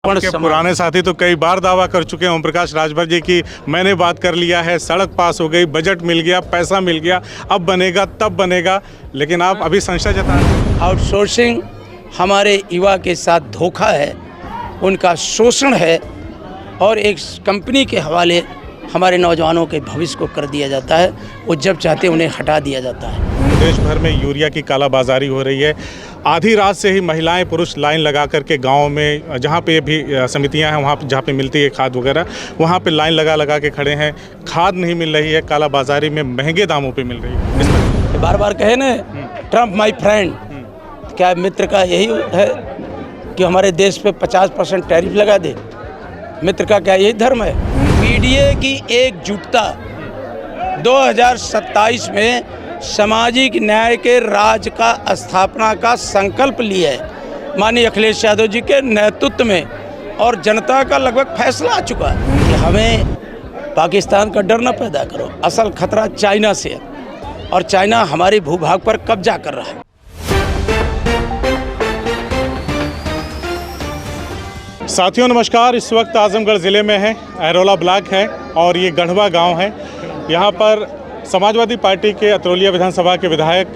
आपके पुराने साथी तो कई बार दावा कर चुके हैं ओम प्रकाश राजभर जी की मैंने बात कर लिया है, सड़क पास हो गई, बजट मिल गया, पैसा मिल गया, अब बनेगा तब बनेगा, लेकिन आप अभी संशय जता रहे हैं। आउटसोर्सिंग हमारे युवा के साथ धोखा है, उनका शोषण है और एक कंपनी के हवाले हमारे नौजवानों के भविष्य को कर दिया जाता है। वो जब चाहते उन्हें हटा दिया जाता है। देश भर में यूरिया की कालाबाजारी हो रही है। आधी रात से ही महिलाएं पुरुष लाइन लगा करके गाँव में जहाँ पे भी समितियां हैं वहाँ जहाँ पे मिलती है खाद वगैरह, वहाँ पे लाइन लगा के खड़े हैं। खाद नहीं मिल रही है, कालाबाजारी में महंगे दामों पे मिल रही है। बार बार कहे ना ट्रम्प माई फ्रेंड, क्या मित्र का यही है कि हमारे देश पे 50% टैरिफ लगा दे? मित्र का क्या यही धर्म है? पीडीए की एकजुटता 2027 में सामाजिक न्याय के राज का स्थापना का संकल्प लिया है माननीय अखिलेश यादव जी के नेतृत्व में, और जनता का लगभग फैसला आ चुका है कि हमें पाकिस्तान का डर न पैदा करो। असल खतरा चाइना से है और चाइना हमारे भूभाग पर कब्जा कर रहा है। साथियों नमस्कार, इस वक्त आजमगढ़ ज़िले में है, अहरोला ब्लॉक है और ये गढ़वा गांव है। यहाँ पर समाजवादी पार्टी के अतरौलिया विधानसभा के विधायक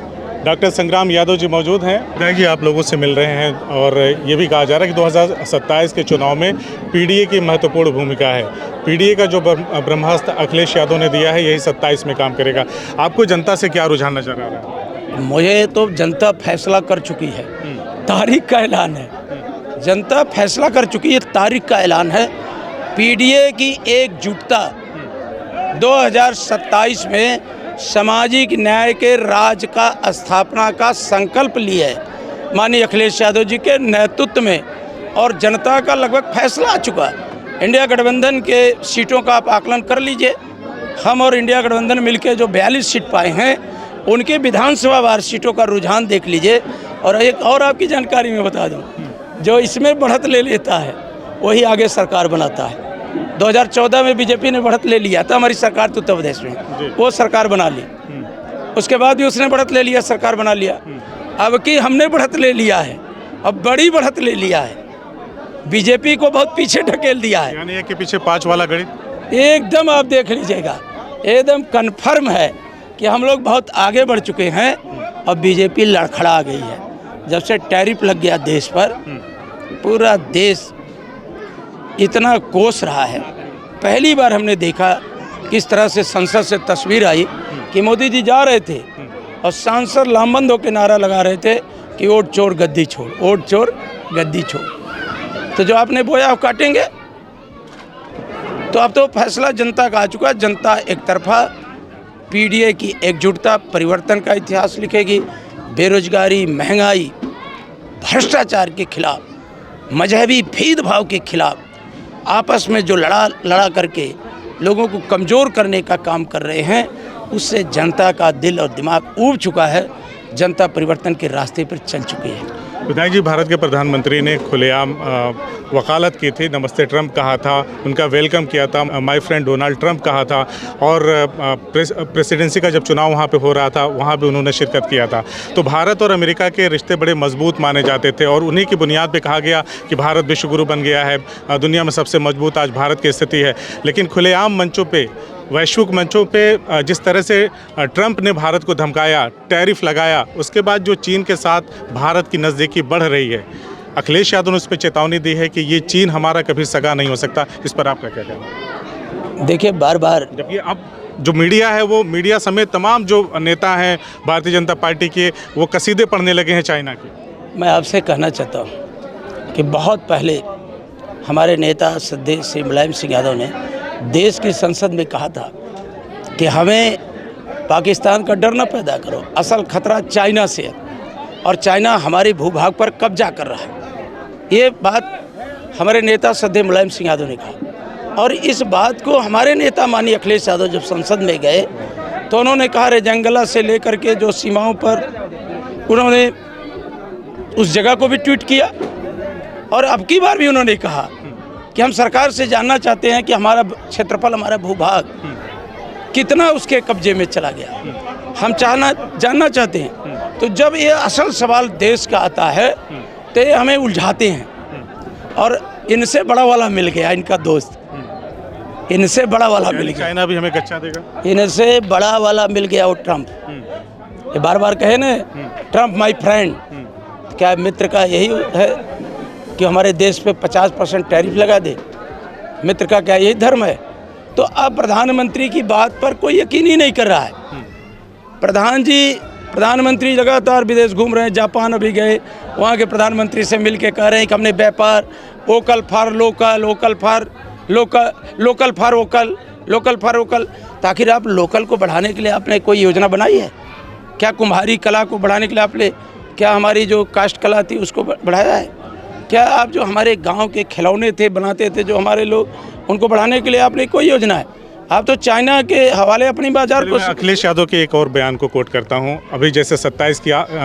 डॉक्टर संग्राम यादव जी मौजूद हैं। विधायक जी आप लोगों से मिल रहे हैं और ये भी कहा जा रहा है कि 2027 के चुनाव में पीडीए की महत्वपूर्ण भूमिका है। पीडीए का जो ब्रह्मास्त्र अखिलेश यादव ने दिया है यही 27 में काम करेगा। आपको जनता से क्या रुझान नजर आ रहा है? मुझे तो जनता फैसला कर चुकी है, तारीख का ऐलान है। जनता फैसला कर चुकी है, तारीख का ऐलान है। पीडीए की एकजुटता 2027 में सामाजिक न्याय के राज का स्थापना का संकल्प लिया है माननीय अखिलेश यादव जी के नेतृत्व में, और जनता का लगभग फैसला आ चुका है। इंडिया गठबंधन के सीटों का आप आकलन कर लीजिए। हम और इंडिया गठबंधन मिलकर जो 42 सीट पाए हैं, उनके विधानसभा वार सीटों का रुझान देख लीजिए। और एक और आपकी जानकारी में बता दूं, जो इसमें बढ़त ले लेता है वही आगे सरकार बनाता है। 2014 में बीजेपी ने बढ़त ले लिया था, हमारी सरकार तो उत्तर प्रदेश में, वो सरकार बना ली। उसके बाद भी उसने बढ़त ले लिया, सरकार बना लिया। अब की हमने बढ़त ले लिया है, अब बड़ी बढ़त ले लिया है, बीजेपी को बहुत पीछे ढकेल दिया है। यानी एक के पीछे 5 वाला गणित एकदम आप देख लीजिएगा, एकदम कन्फर्म है कि हम लोग बहुत आगे बढ़ चुके हैं। अब बीजेपी लड़खड़ा गई है। जब से टैरिफ लग गया देश पर, पूरा देश इतना कोस रहा है। पहली बार हमने देखा किस तरह से संसद से तस्वीर आई कि मोदी जी जा रहे थे और सांसद लामबंद होकर नारा लगा रहे थे कि वोट चोर गद्दी छोड़, वोट चोर गद्दी छोड़। तो जो आपने बोया वो काटेंगे। तो अब तो फैसला जनता का आ चुका है। जनता एक तरफा पीडीए की एकजुटता परिवर्तन का इतिहास लिखेगी। बेरोजगारी, महंगाई, भ्रष्टाचार के खिलाफ, मजहबी भेदभाव के खिलाफ आपस में जो लड़ा करके लोगों को कमज़ोर करने का काम कर रहे हैं, उससे जनता का दिल और दिमाग ऊब चुका है। जनता परिवर्तन के रास्ते पर चल चुकी है। विधायक जी, भारत के प्रधानमंत्री ने खुलेआम वकालत की थी, नमस्ते ट्रंप कहा था, उनका वेलकम किया था, माय फ्रेंड डोनाल्ड ट्रंप कहा था, और प्रेसिडेंसी का जब चुनाव वहाँ पे हो रहा था वहाँ भी उन्होंने शिरकत किया था। तो भारत और अमेरिका के रिश्ते बड़े मजबूत माने जाते थे और उन्हीं की बुनियाद पे कहा गया कि भारत विश्वगुरु बन गया है, दुनिया में सबसे मजबूत आज भारत की स्थिति है। लेकिन खुलेआम मंचों पे, वैश्विक मंचों पे जिस तरह से ट्रंप ने भारत को धमकाया, टैरिफ लगाया, उसके बाद जो चीन के साथ भारत की नज़दीकी बढ़ रही है, अखिलेश यादव ने उस पर चेतावनी दी है कि ये चीन हमारा कभी सगा नहीं हो सकता। इस पर आपका क्या कहना है? देखिए, बार बार जबकि अब जो मीडिया है, वो मीडिया समेत तमाम जो नेता हैं भारतीय जनता पार्टी के, वो कसीदे पढ़ने लगे हैं चाइना के। मैं आपसे कहना चाहता हूँ कि बहुत पहले हमारे नेता श्रद्धेय श्री मुलायम सिंह यादव ने देश की संसद में कहा था कि हमें पाकिस्तान का डर न पैदा करो, असल खतरा चाइना से है और चाइना हमारे भूभाग पर कब्जा कर रहा है। ये बात हमारे नेता श्रद्धेय मुलायम सिंह यादव ने कहा, और इस बात को हमारे नेता माननीय अखिलेश यादव जब संसद में गए तो उन्होंने कहा, रे जंगला से लेकर के जो सीमाओं पर, उन्होंने उस जगह को भी ट्वीट किया। और अब की बार भी उन्होंने कहा कि हम सरकार से जानना चाहते हैं कि हमारा क्षेत्रफल, हमारा भूभाग कितना उसके कब्जे में चला गया, हम जानना चाहते हैं। तो जब ये असल सवाल देश का आता है तो ये हमें उलझाते हैं। और इनसे बड़ा वाला मिल गया, इनका दोस्त इनसे बड़ा वाला मिल गया। चाइना भी हमें कच्चा देगा। इनसे बड़ा वाला मिल गया वो ट्रम्प। ये बार बार कहे ना ट्रम्प माय फ्रेंड, क्या मित्र का यही है कि हमारे देश पे 50% टैरिफ लगा दे? मित्र का क्या यही धर्म है? तो अब प्रधानमंत्री की बात पर कोई यकीन ही नहीं कर रहा है। प्रधानमंत्री लगातार विदेश घूम रहे हैं, जापान अभी गए, वहाँ के प्रधानमंत्री से मिल के कह रहे हैं कि हमने व्यापार vocal for local, local for vocal. तो आखिर आप लोकल को बढ़ाने के लिए आपने कोई योजना बनाई है क्या? कुम्हारी कला को बढ़ाने के लिए आपने क्या हमारी जो काष्ठ कला थी उसको बढ़ाया है क्या? आप जो हमारे गांव के खिलौने थे बनाते थे जो हमारे लोग, उनको बढ़ाने के लिए आपने कोई योजना है? आप तो चाइना के हवाले अपनी बाजार को। अखिलेश यादव के एक और बयान को कोट करता हूं, अभी जैसे 27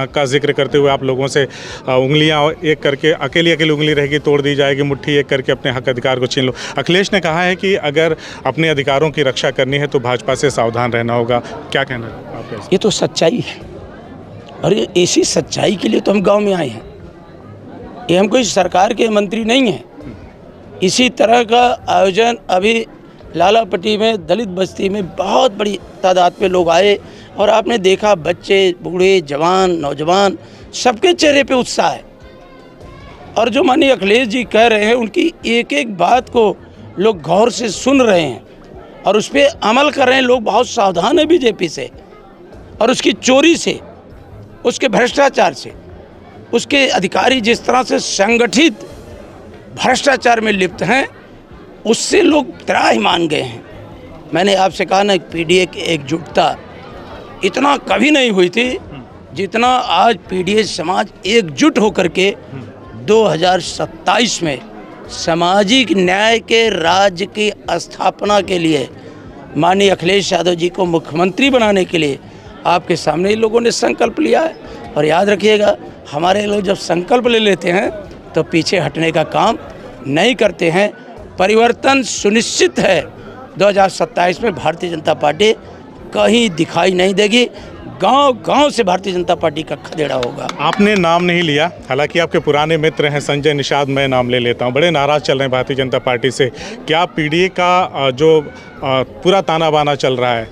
का जिक्र करते हुए आप लोगों से उंगलियां एक करके अकेली उंगली रहेगी तोड़ दी जाएगी, मुट्ठी एक करके अपने हक अधिकार को छीन लो। अखिलेश ने कहा है कि अगर अपने अधिकारों की रक्षा करनी है तो भाजपा से सावधान रहना होगा, क्या कहना है आपका? ये तो सच्चाई है और ये इसी सच्चाई के लिए तो हम गाँव में आए हैं। ये हम कोई सरकार के मंत्री नहीं हैं। इसी तरह का आयोजन अभी लालापट्टी में दलित बस्ती में बहुत बड़ी तादाद पे लोग आए और आपने देखा बच्चे बूढ़े जवान नौजवान सबके चेहरे पे उत्साह है। और जो माननीय अखिलेश जी कह रहे हैं उनकी एक एक बात को लोग गौर से सुन रहे हैं और उस पर अमल कर रहे हैं। लोग बहुत सावधान हैं बीजेपी से और उसकी चोरी से, उसके भ्रष्टाचार से, उसके अधिकारी जिस तरह से संगठित भ्रष्टाचार में लिप्त हैं उससे लोग त्राहि मान गए हैं। मैंने आपसे कहा ना पीडीए की एकजुटता इतना कभी नहीं हुई थी जितना आज पीडीए समाज एकजुट होकर के 2027 में सामाजिक न्याय के राज्य की स्थापना के लिए माननीय अखिलेश यादव जी को मुख्यमंत्री बनाने के लिए आपके सामने ही लोगों ने संकल्प लिया है। और याद रखिएगा, हमारे लोग जब संकल्प ले लेते हैं तो पीछे हटने का काम नहीं करते हैं। परिवर्तन सुनिश्चित है। 2027 में भारतीय जनता पार्टी कहीं दिखाई नहीं देगी। गांव-गांव से भारतीय जनता पार्टी का खदेड़ा होगा। आपने नाम नहीं लिया, हालांकि आपके पुराने मित्र हैं संजय निषाद, मैं नाम ले लेता हूं, बड़े नाराज़ चल रहे हैं भारतीय जनता पार्टी से। क्या पीडीए का जो पूरा ताना बाना चल रहा है,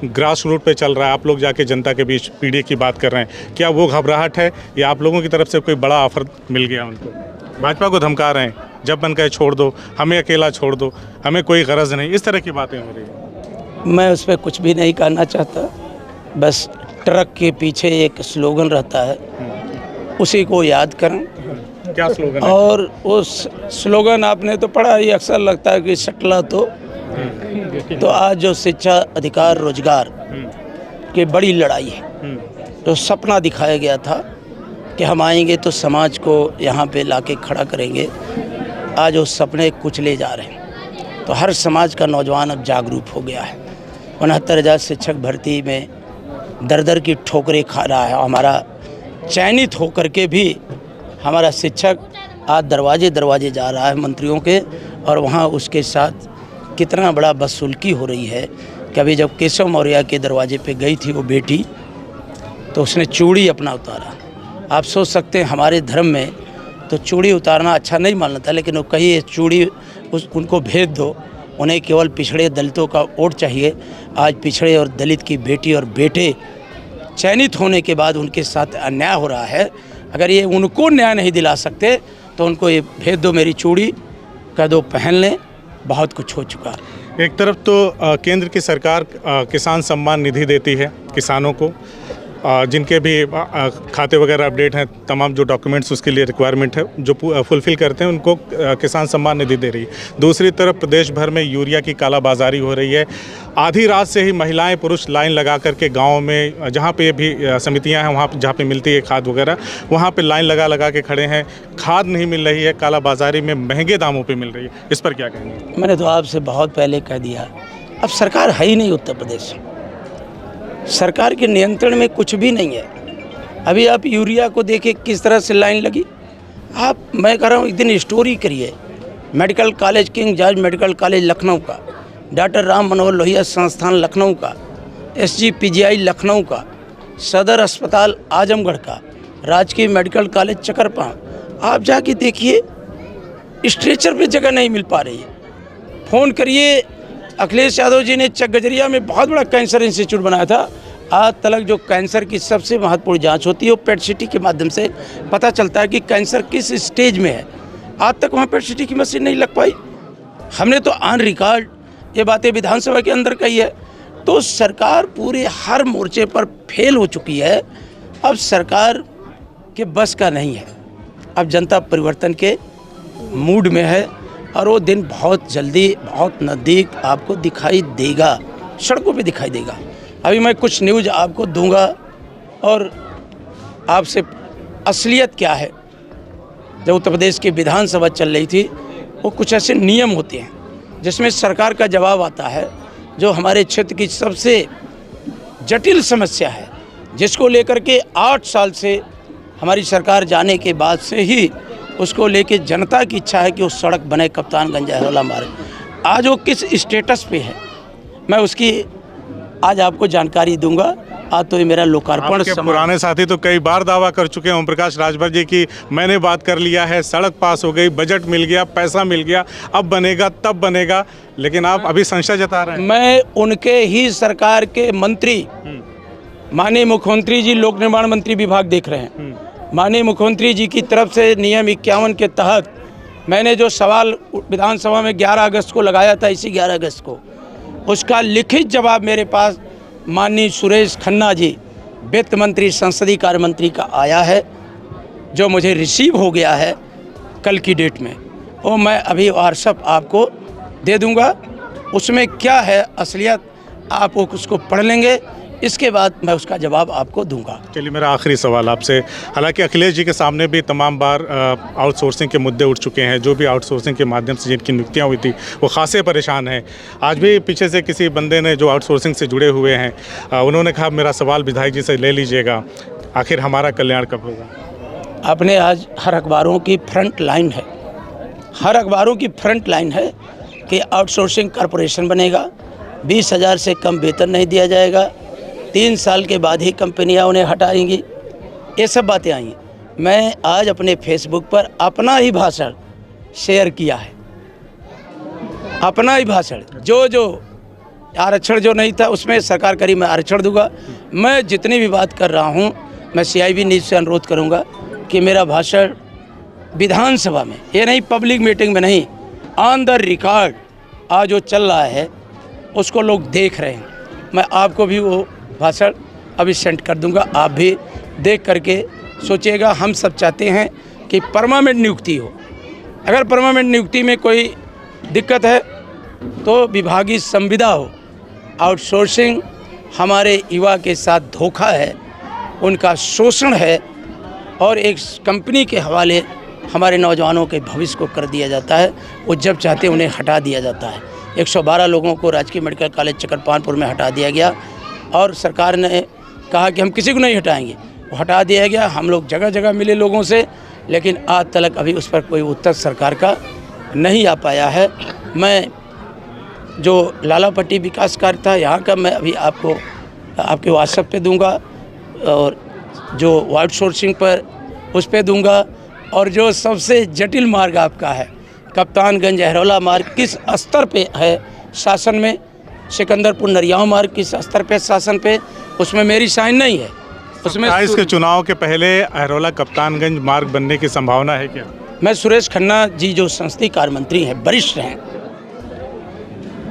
ग्रास रूट पे चल रहा है, आप लोग जाके जनता के बीच पीडीए की बात कर रहे हैं, क्या वो घबराहट है या आप लोगों की तरफ से कोई बड़ा ऑफर मिल गया उनको? भाजपा को धमका रहे हैं, जब मन कहे छोड़ दो, हमें अकेला छोड़ दो, हमें कोई गरज नहीं, इस तरह की बातें हो रही हैं। मैं उस पर कुछ भी नहीं कहना चाहता। बस ट्रक के पीछे एक स्लोगन रहता है, उसी को याद करें। क्या स्लोगन है? और उस स्लोगन आपने तो पढ़ा ही, अक्सर लगता है कि शटला तो आज जो शिक्षा अधिकार रोजगार की बड़ी लड़ाई है, तो सपना दिखाया गया था कि हम आएंगे तो समाज को यहाँ पे लाके खड़ा करेंगे। आज वो सपने कुचले जा रहे हैं। तो हर समाज का नौजवान अब जागरूक हो गया है। 69,000 शिक्षक भर्ती में दर दर की ठोकरें खा रहा है। हमारा चयनित होकर के भी हमारा शिक्षक आज दरवाजे दरवाजे जा रहा है मंत्रियों के, और वहाँ उसके साथ कितना बड़ा बदसुल्की हो रही है कि अभी जब केशव मौर्य के दरवाजे पे गई थी वो बेटी, तो उसने चूड़ी अपना उतारा। आप सोच सकते हैं हमारे धर्म में तो चूड़ी उतारना अच्छा नहीं मानता था, लेकिन वो कही चूड़ी उनको भेज दो, उन्हें केवल पिछड़े दलितों का वोट चाहिए। आज पिछड़े और दलित की बेटी और बेटे चयनित होने के बाद उनके साथ अन्याय हो रहा है। अगर ये उनको न्याय नहीं दिला सकते तो उनको ये भेज दो, मेरी चूड़ी कह दो पहन लें, बहुत कुछ हो चुका है। एक तरफ तो केंद्र की सरकार किसान सम्मान निधि देती है किसानों को, जिनके भी खाते वगैरह अपडेट हैं, तमाम जो डॉक्यूमेंट्स उसके लिए रिक्वायरमेंट है जो फुलफ़िल करते हैं उनको किसान सम्मान निधि दे रही है। दूसरी तरफ प्रदेश भर में यूरिया की कालाबाजारी हो रही है। आधी रात से ही महिलाएं पुरुष लाइन लगा करके गाँव में, जहाँ पे भी समितियाँ हैं वहाँ जहाँ पे मिलती है खाद वगैरह, वहाँ पे लाइन लगा के खड़े हैं। खाद नहीं मिल रही है, कालाबाजारी में महंगे दामों पर मिल रही है। इस पर क्या कहेंगे? मैंने तो आपसे बहुत पहले कह दिया, अब सरकार है ही नहीं उत्तर प्रदेश। सरकार के नियंत्रण में कुछ भी नहीं है। अभी आप यूरिया को देखिए किस तरह से लाइन लगी। मैं कह रहा हूँ एक दिन स्टोरी करिए medical college, king George medical college Lucknow का, डॉक्टर राम मनोहर लोहिया संस्थान लखनऊ का, SGPGI लखनऊ का, सदर अस्पताल आजमगढ़ का, राजकीय मेडिकल कॉलेज चकरपा। आप जाके देखिए स्ट्रेचर पे जगह नहीं मिल पा रही है। फ़ोन करिए, अखिलेश यादव जी ने चक गजरिया में बहुत बड़ा कैंसर इंस्टीट्यूट बनाया था। आज तक जो कैंसर की सबसे महत्वपूर्ण जांच होती है वो पेट सीटी के माध्यम से पता चलता है कि कैंसर किस स्टेज में है। आज तक वहाँ पेट सीटी की मशीन नहीं लग पाई। हमने तो ऑन रिकॉर्ड ये बातें विधानसभा के अंदर कही है। तो सरकार पूरे हर मोर्चे पर फेल हो चुकी है। अब सरकार के बस का नहीं है। अब जनता परिवर्तन के मूड में है और वो दिन बहुत जल्दी, बहुत नज़दीक आपको दिखाई देगा, सड़कों पे दिखाई देगा। अभी मैं कुछ न्यूज़ आपको दूंगा और आपसे असलियत क्या है। जब उत्तर प्रदेश की विधानसभा चल रही थी, वो कुछ ऐसे नियम होते हैं जिसमें सरकार का जवाब आता है, जो हमारे क्षेत्र की सबसे जटिल समस्या है, जिसको लेकर के 8 साल से हमारी सरकार जाने के बाद से ही उसको लेके जनता की इच्छा है कि वो सड़क बने, कप्तानगंज अहरोला मार्ग। आज वो किस स्टेटस पे है, मैं उसकी आज आपको जानकारी दूंगा। आज तो ये मेरा लोकार्पण। पुराने साथी तो कई बार दावा कर चुके हैं, ओम प्रकाश राजभर जी की मैंने बात कर लिया है, सड़क पास हो गई, बजट मिल गया, पैसा मिल गया, अब बनेगा तब बनेगा, लेकिन आप अभी संशय जता रहे हैं। मैं उनके ही सरकार के मंत्री, माननीय मुख्यमंत्री जी लोक निर्माण मंत्री विभाग देख रहे हैं। माननीय मुख्यमंत्री जी की तरफ से नियम 51 के तहत मैंने जो सवाल विधानसभा में 11 अगस्त को लगाया था, इसी 11 अगस्त को, उसका लिखित जवाब मेरे पास माननीय सुरेश खन्ना जी, वित्त मंत्री संसदीय कार्य मंत्री का आया है, जो मुझे रिसीव हो गया है कल की डेट में। वो मैं अभी व्हाट्सएप आपको दे दूंगा। उसमें क्या है असलियत, आप उसको पढ़ लेंगे, इसके बाद मैं उसका जवाब आपको दूंगा। चलिए, मेरा आखिरी सवाल आपसे, हालांकि अखिलेश जी के सामने भी तमाम बार आउटसोर्सिंग के मुद्दे उठ चुके हैं, जो भी आउटसोर्सिंग के माध्यम से जिनकी नियुक्तियां हुई थी वो खासे परेशान हैं। आज भी पीछे से किसी बंदे ने जो आउटसोर्सिंग से जुड़े हुए हैं, उन्होंने कहा मेरा सवाल विधायक जी से ले लीजिएगा, आखिर हमारा कल्याण कब होगा? आपने आज हर अखबारों की फ्रंट लाइन है, हर अखबारों की फ्रंट लाइन है कि आउटसोर्सिंग कॉरपोरेशन बनेगा, 20,000 से कम वेतन नहीं दिया जाएगा, 3 साल के बाद ही कंपनियां उन्हें हटाएंगी। ये सब बातें आई हैं। मैं आज अपने फेसबुक पर अपना ही भाषण शेयर किया है, अपना ही भाषण, जो आरक्षण जो नहीं था उसमें सरकार करी मैं आरक्षण दूंगा। मैं जितनी भी बात कर रहा हूं, मैं CIB न्यूज़ से अनुरोध करूंगा कि मेरा भाषण विधानसभा में, ये नहीं पब्लिक मीटिंग में नहीं, ऑन द रिकॉर्ड आज जो चल रहा है उसको लोग देख रहे हैं। मैं आपको भी वो भाषण अभी सेंड कर दूंगा, आप भी देख करके सोचिएगा। हम सब चाहते हैं कि परमानेंट नियुक्ति हो। अगर परमानेंट नियुक्ति में कोई दिक्कत है तो विभागीय संविदा हो। आउटसोर्सिंग हमारे युवा के साथ धोखा है, उनका शोषण है और एक कंपनी के हवाले हमारे नौजवानों के भविष्य को कर दिया जाता है। वो जब चाहते उन्हें हटा दिया जाता है। 112 लोगों को राजकीय मेडिकल कॉलेज चकरपानपुर में हटा दिया गया और सरकार ने कहा कि हम किसी को नहीं हटाएंगे, वो हटा दिया गया। हम लोग जगह जगह मिले लोगों से, लेकिन आज तक अभी उस पर कोई उत्तर सरकार का नहीं आ पाया है। मैं जो लालापट्टी विकास कार्य था यहाँ का, मैं अभी आपको आपके व्हाट्सएप पे दूंगा और जो आउटसोर्सिंग पर उस पर दूंगा। और जो सबसे जटिल मार्ग आपका है कप्तानगंज अहरोला मार्ग, किस स्तर पे है शासन में, सिकंदरपुर नरियाव मार्ग किस स्तर पे शासन पे, उसमें मेरी साइन नहीं है। उसमें इसके चुनाव के पहले अहरोला कप्तानगंज मार्ग बनने की संभावना है क्या? मैं सुरेश खन्ना जी जो संसदीय कार्य मंत्री हैं, वरिष्ठ हैं,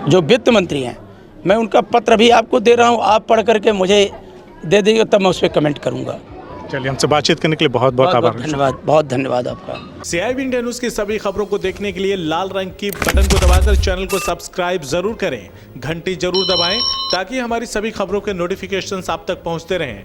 जो वित्त मंत्री हैं, मैं उनका पत्र भी आपको दे रहा हूं। आप पढ़ करके मुझे दे देंगे तब मैं उस पर कमेंट करूंगा। चलिए, हमसे बातचीत करने के लिए बहुत बहुत आभार। धन्यवाद, बहुत धन्यवाद आपका। CIB इंडिया न्यूज की सभी खबरों को देखने के लिए लाल रंग की बटन को दबाकर चैनल को सब्सक्राइब जरूर करें, घंटी जरूर दबाएं ताकि हमारी सभी खबरों के नोटिफिकेशंस आप तक पहुंचते रहें।